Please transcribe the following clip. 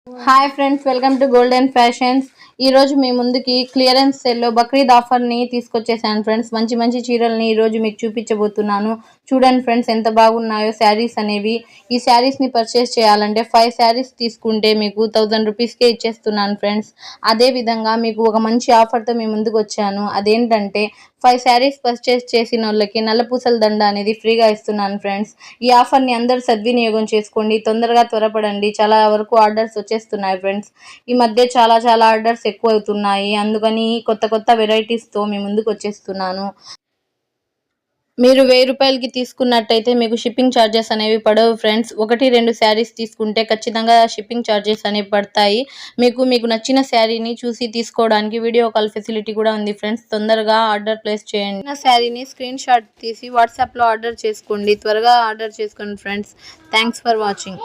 Hi friends, welcome to golden fashions. ఈ రోజు మీ ముందుకి క్లియరెన్స్ సేల్లో బక్రీద్ ఆఫర్ని తీసుకొచ్చేసాను ఫ్రెండ్స్. మంచి మంచి చీరల్ని ఈ రోజు మీకు చూపించబోతున్నాను. చూడండి ఫ్రెండ్స్, ఎంత బాగున్నాయో శారీస్ అనేవి. ఈ శారీస్ని పర్చేస్ చేయాలంటే 5 శారీస్ తీసుకుంటే మీకు 1000 రూపీస్కే ఇచ్చేస్తున్నాను ఫ్రెండ్స్. అదే విధంగా మీకు ఒక మంచి ఆఫర్తో మీ ముందుకు వచ్చాను. అదేంటంటే 5 శారీస్ పర్చేస్ చేసిన వాళ్ళకి నల్లపూసల దండ అనేది ఫ్రీగా ఇస్తున్నాను ఫ్రెండ్స్. ఈ ఆఫర్ని అందరూ సద్వినియోగం చేసుకోండి. తొందరగా త్వరపడండి. చాలా వరకు ఆర్డర్స్ వచ్చేస్తున్నాయి ఫ్రెండ్స్. ఈ మధ్య చాలా ఆర్డర్స్ ఎక్కువ అవుతున్నాయి. అందుకని కొత్త వెరైటీస్తో మీ ముందుకు వచ్చేస్తున్నాను. మీరు 1000 రూపాయలకి తీసుకున్నట్టయితే మీకు షిప్పింగ్ ఛార్జెస్ అనేవి పడవు ఫ్రెండ్స్. 1-2 శారీస్ తీసుకుంటే ఖచ్చితంగా షిప్పింగ్ ఛార్జెస్ అనేవి పడతాయి. మీకు నచ్చిన శారీని చూసి తీసుకోవడానికి వీడియో కాల్ ఫెసిలిటీ కూడా ఉంది ఫ్రెండ్స్. తొందరగా ఆర్డర్ ప్లేస్ చేయండి. నా శారీని స్క్రీన్ షాట్ తీసి వాట్సాప్లో ఆర్డర్ చేసుకోండి. త్వరగా ఆర్డర్ చేసుకోండి ఫ్రెండ్స్. Thanks for watching.